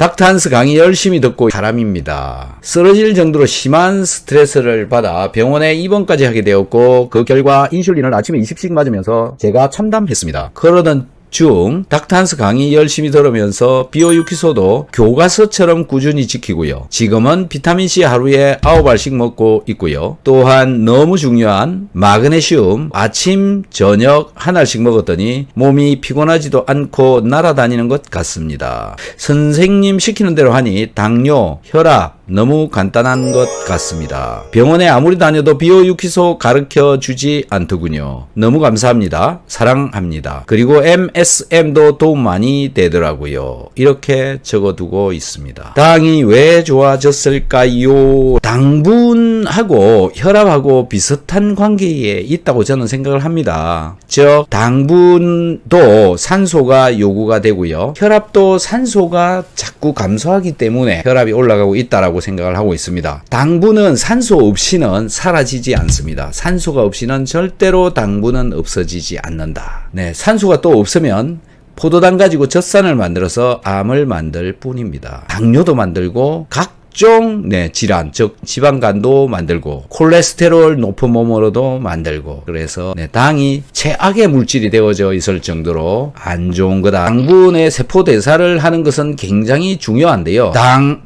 닥터한스 강의 열심히 듣고 사람입니다. 쓰러질 정도로 심한 스트레스를 받아 병원에 입원까지 하게 되었고 그 결과 인슐린을 아침에 20씩 맞으면서 제가 참담했습니다. 그러던 중 닥터한스 강의 열심히 들으면서 비오유키소도 교과서처럼 꾸준히 지키고요. 지금은 비타민C 하루에 9알씩 먹고 있고요. 또한 너무 중요한 마그네슘 아침 저녁 1알씩 먹었더니 몸이 피곤하지도 않고 날아다니는 것 같습니다. 선생님 시키는 대로 하니 당뇨, 혈압 너무 간단한 것 같습니다. 병원에 아무리 다녀도 비오유키소 가르쳐 주지 않더군요. 너무 감사합니다. 사랑합니다. 그리고 MSM도 도움 많이 되더라고요. 이렇게 적어두고 있습니다. 당이 왜 좋아졌을까요? 당분하고 혈압하고 비슷한 관계에 있다고 저는 생각을 합니다. 즉 당분도 산소가 요구가 되고요. 혈압도 산소가 자꾸 감소하기 때문에 혈압이 올라가고 있다라고 생각을 하고 있습니다. 당분은 산소 없이는 사라지지 않습니다. 산소가 없이는 절대로 당분은 없어지지 않는다. 네, 산소가 또 없으면 포도당 가지고 젖산을 만들어서 암을 만들 뿐입니다. 당뇨도 만들고 각종 질환, 즉 지방간도 만들고 콜레스테롤 높은 몸으로도 만들고 그래서 당이 최악의 물질이 되어져 있을 정도로 안 좋은 거다. 당분의 세포 대사를 하는 것은 굉장히 중요한데요.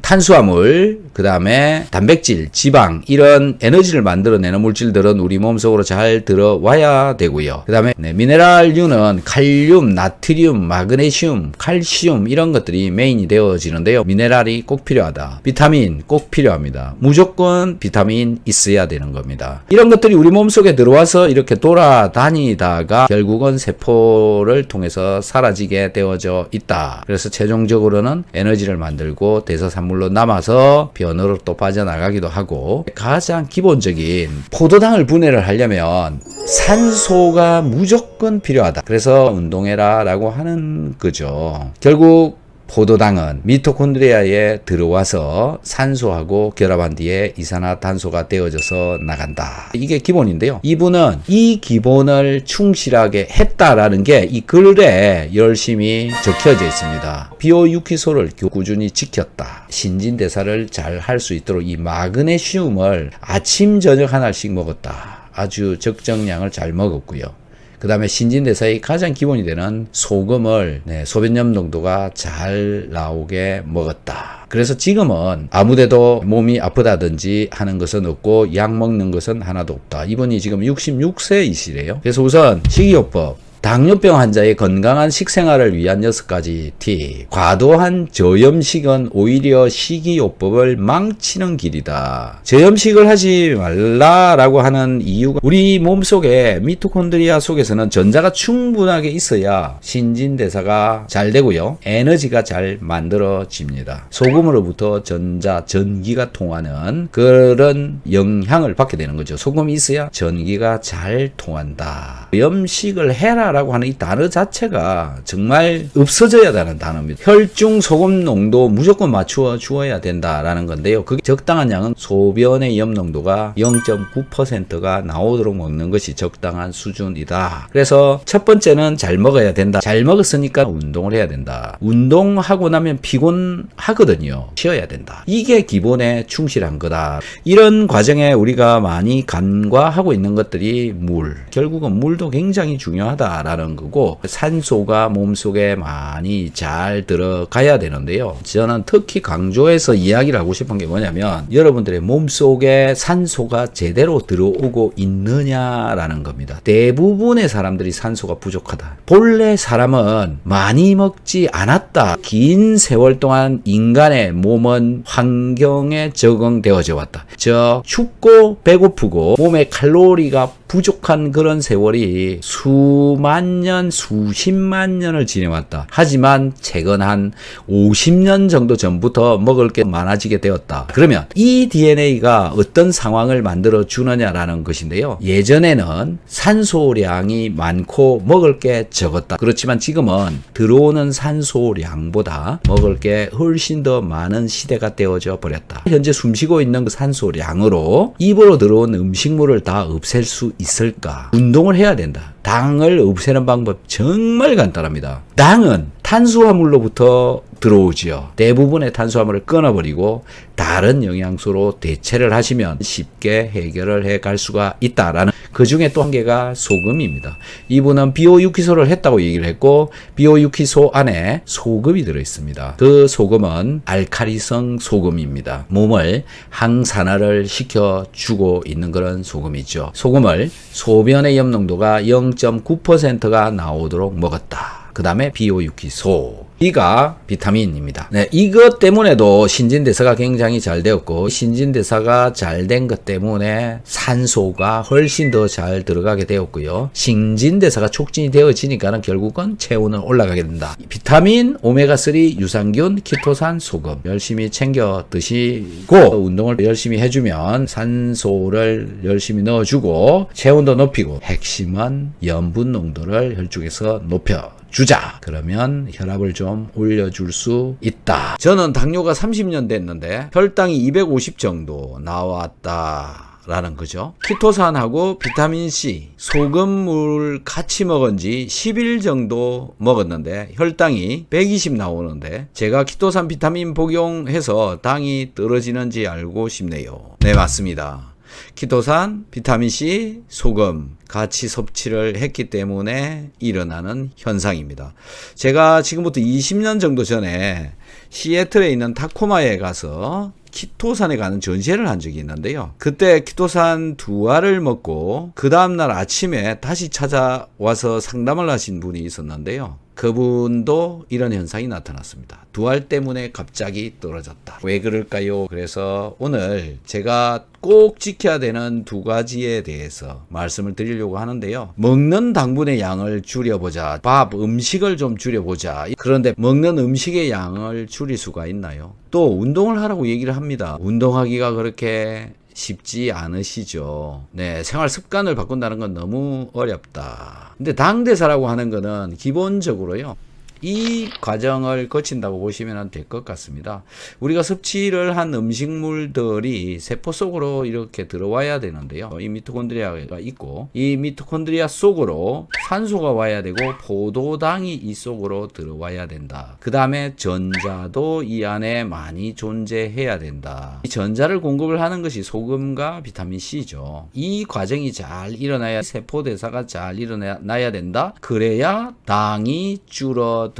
탄수화물, 그 다음에 단백질, 지방 이런 에너지를 만들어내는 물질들은 우리 몸속으로 잘 들어와야 되고요. 그 다음에 미네랄류는 칼륨, 나트륨, 마그네슘, 칼슘 이런 것들이 메인이 되어지는데요. 미네랄이 꼭 필요하다. 비타민 꼭 필요합니다. 무조건 비타민 있어야 되는 겁니다. 이런 것들이 우리 몸속에 들어와서 이렇게 돌아다니다가 결국은 세포를 통해서 사라지게 되어져 있다. 그래서 최종적으로는 에너지를 만들고 대사산물로 남아서 변으로 또 빠져나가기도 하고 가장 기본적인 포도당을 분해를 하려면 산소가 무조건 필요하다. 그래서 운동해라 라고 하는 거죠. 결국 포도당은 미토콘드리아에 들어와서 산소하고 결합한 뒤에 이산화탄소가 되어져서 나간다. 이게 기본인데요. 이분은 이 기본을 충실하게 했다라는 게 이 글에 열심히 적혀져 있습니다. 비오유키소를 꾸준히 지켰다. 신진대사를 잘 할 수 있도록 이 마그네슘을 아침 저녁 1알씩 먹었다. 아주 적정량을 잘 먹었고요. 그 다음에 신진대사의 가장 기본이 되는 소금을 소변염 농도가 잘 나오게 먹었다. 그래서 지금은 아무데도 몸이 아프다든지 하는 것은 없고 약 먹는 것은 하나도 없다. 이분이 지금 66세이시래요. 그래서 우선 식이요법, 당뇨병 환자의 건강한 식생활을 위한 6가지 팁. 과도한 저염식은 오히려 식이요법을 망치는 길이다. 저염식을 하지 말라라고 하는 이유가 우리 몸속에 미토콘드리아 속에서는 전자가 충분하게 있어야 신진대사가 잘 되고요. 에너지가 잘 만들어집니다. 소금으로부터 전기가 통하는 그런 영향을 받게 되는 거죠. 소금이 있어야 전기가 잘 통한다. 저염식을 해라 라고 하는 이 단어 자체가 정말 없어져야 되는 단어입니다. 혈중 소금 농도 무조건 맞추어 주어야 된다라는 건데요. 그게 적당한 양은 소변의 염 농도가 0.9%가 나오도록 먹는 것이 적당한 수준이다. 그래서 첫 번째는 잘 먹어야 된다. 잘 먹었으니까 운동을 해야 된다. 운동하고 나면 피곤하거든요. 쉬어야 된다. 이게 기본에 충실한 거다. 이런 과정에 우리가 많이 간과하고 있는 것들이 결국은 물도 굉장히 중요하다. 라는 거고 산소가 몸속에 많이 잘 들어가야 되는데요. 저는 특히 강조해서 이야기를 하고 싶은 게 뭐냐면 여러분들의 몸속에 산소가 제대로 들어오고 있느냐라는 겁니다. 대부분의 사람들이 산소가 부족하다. 본래 사람은 많이 먹지 않았다. 긴 세월 동안 인간의 몸은 환경에 적응되어져 왔다. 즉 춥고 배고프고 몸에 칼로리가 부족한 그런 세월이 수만 년, 수십만 년을 지내왔다. 하지만 최근 한 50년 정도 전부터 먹을 게 많아지게 되었다. 그러면 이 DNA가 어떤 상황을 만들어 주느냐라는 것인데요. 예전에는 산소량이 많고 먹을 게 적었다. 그렇지만 지금은 들어오는 산소량보다 먹을 게 훨씬 더 많은 시대가 되어져 버렸다. 현재 숨쉬고 있는 그 산소량으로 입으로 들어온 음식물을 다 없앨 수 있을까? 운동을 해야 된다. 당을 없애는 방법 정말 간단합니다. 당은 탄수화물로부터 들어오지요. 대부분의 탄수화물을 끊어버리고 다른 영양소로 대체를 하시면 쉽게 해결을 해 갈 수가 있다라는, 그 중에 또 한 개가 소금입니다. 이분은 비오유키소를 했다고 얘기를 했고, 비오유키소 안에 소금이 들어있습니다. 그 소금은 알칼리성 소금입니다. 몸을 항산화를 시켜주고 있는 그런 소금이죠. 소금을 소변의 염농도가 0.9%가 나오도록 먹었다. 그 다음에 비오유키소. 이가 비타민입니다. 네, 이것 때문에도 신진대사가 굉장히 잘 되었고, 신진대사가 잘 된 것 때문에 산소가 훨씬 더 잘 들어가게 되었고요. 신진대사가 촉진이 되어지니까는 결국은 체온은 올라가게 된다. 비타민, 오메가3, 유산균, 키토산, 소금 열심히 챙겨 드시고, 운동을 열심히 해주면 산소를 열심히 넣어주고 체온도 높이고, 핵심은 염분 농도를 혈중에서 높여주자. 그러면 혈압을 좀 올려줄 수 있다. 저는 당뇨가 30년 됐는데 혈당이 250 정도 나왔다 라는 거죠. 키토산하고 비타민C, 소금물 같이 먹은 지 10일 정도 먹었는데 혈당이 120 나오는데, 제가 키토산 비타민 복용해서 당이 떨어지는지 알고 싶네요. 네, 맞습니다. 키토산, 비타민C, 소금 같이 섭취를 했기 때문에 일어나는 현상입니다. 제가 지금부터 20년 정도 전에 시애틀에 있는 타코마에 가서 키토산에 가는 전시회를 한 적이 있는데요. 그때 키토산 2알을 먹고 그 다음날 아침에 다시 찾아와서 상담을 하신 분이 있었는데요. 그분도 이런 현상이 나타났습니다. 2알 때문에 갑자기 떨어졌다. 왜 그럴까요? 그래서 오늘 제가 꼭 지켜야 되는 2가지에 대해서 말씀을 드리려고 하는데요. 먹는 당분의 양을 줄여보자. 음식을 좀 줄여보자. 그런데 먹는 음식의 양을 줄일 수가 있나요? 또 운동을 하라고 얘기를 합니다. 운동하기가 그렇게 쉽지 않으시죠. 네, 생활 습관을 바꾼다는 건 너무 어렵다. 근데 당대사라고 하는 거는 기본적으로요, 이 과정을 거친다고 보시면 될 것 같습니다. 우리가 섭취를 한 음식물들이 세포 속으로 이렇게 들어와야 되는데요. 이 미토콘드리아가 있고, 이 미토콘드리아 속으로 산소가 와야 되고 포도당이 이 속으로 들어와야 된다. 그 다음에 전자도 이 안에 많이 존재해야 된다. 이 전자를 공급을 하는 것이 소금과 비타민C죠. 이 과정이 잘 일어나야, 세포 대사가 잘 일어나야 된다. 그래야 당이 줄어든다.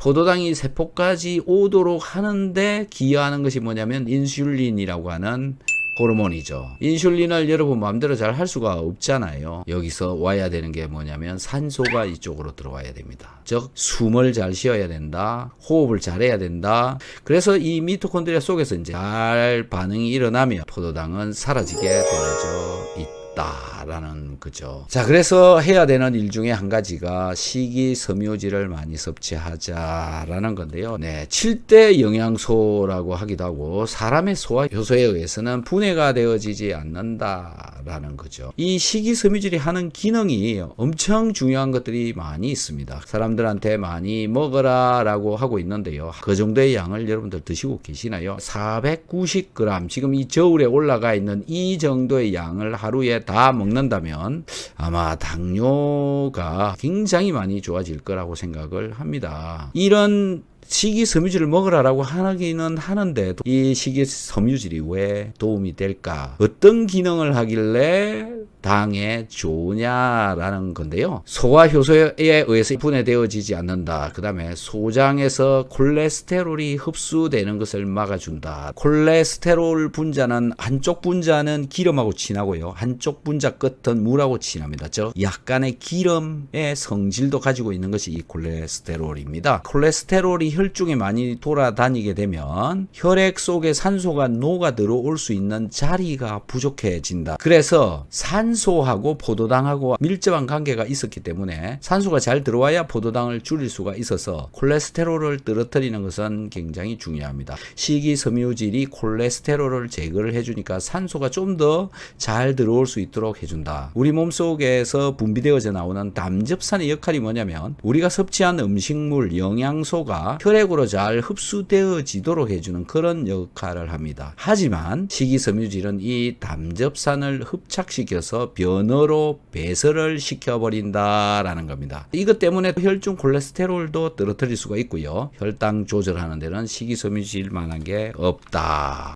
포도당이 세포까지 오도록 하는데 기여하는 것이 뭐냐면 인슐린이라고 하는 호르몬이죠. 인슐린을 여러분 마음대로 잘 할 수가 없잖아요. 여기서 와야 되는 게 뭐냐면 산소가 이쪽으로 들어와야 됩니다. 즉 숨을 잘 쉬어야 된다. 호흡을 잘 해야 된다. 그래서 이 미토콘드리아 속에서 이제 잘 반응이 일어나면 포도당은 사라지게 되어져 있다. 라는 거죠. 자, 그래서 해야 되는 일 중에 한 가지가 식이섬유질을 많이 섭취하자라는 건데요. 네, 7대 영양소라고 하기도 하고, 사람의 소화 효소에 의해서는 분해가 되어지지 않는다라는 거죠. 이 식이섬유질이 하는 기능이 엄청 중요한 것들이 많이 있습니다. 사람들한테 많이 먹어라라고 하고 있는데요. 그 정도의 양을 여러분들 드시고 계시나요? 490g, 지금 이 저울에 올라가 있는 이 정도의 양을 하루에 다 먹는다면 아마 당뇨가 굉장히 많이 좋아질 거라고 생각을 합니다. 이런 식이섬유질을 먹으라라고 하기는 하는데, 이 식이섬유질이 왜 도움이 될까? 어떤 기능을 하길래 당에 좋으냐라는 건데요. 소화 효소에 의해서 분해되어지지 않는다. 그 다음에 소장에서 콜레스테롤이 흡수되는 것을 막아준다. 콜레스테롤 분자는 한쪽 분자는 기름하고 친하고요, 한쪽 분자 끝은 물하고 친합니다. 즉 약간의 기름의 성질도 가지고 있는 것이 이 콜레스테롤입니다. 콜레스테롤이 혈중에 많이 돌아다니게 되면 혈액 속에 산소가 녹아 들어올 수 있는 자리가 부족해진다. 그래서 산소하고 포도당하고 밀접한 관계가 있었기 때문에 산소가 잘 들어와야 포도당을 줄일 수가 있어서 콜레스테롤을 떨어뜨리는 것은 굉장히 중요합니다. 식이섬유질이 콜레스테롤을 제거를 해주니까 산소가 좀 더 잘 들어올 수 있도록 해준다. 우리 몸속에서 분비되어져 나오는 담즙산의 역할이 뭐냐면, 우리가 섭취한 음식물, 영양소가 혈액으로 잘 흡수되어지도록 해주는 그런 역할을 합니다. 하지만 식이섬유질은 이 담즙산을 흡착시켜서 해서 변어로 배설을 시켜버린다라는 겁니다. 이것 때문에 혈중 콜레스테롤도 떨어뜨릴 수가 있고요. 혈당 조절하는 데는 식이섬유질 만한 게 없다.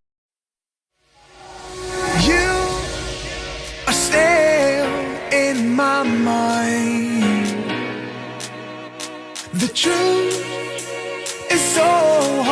You are still in my mind. The truth is so hard.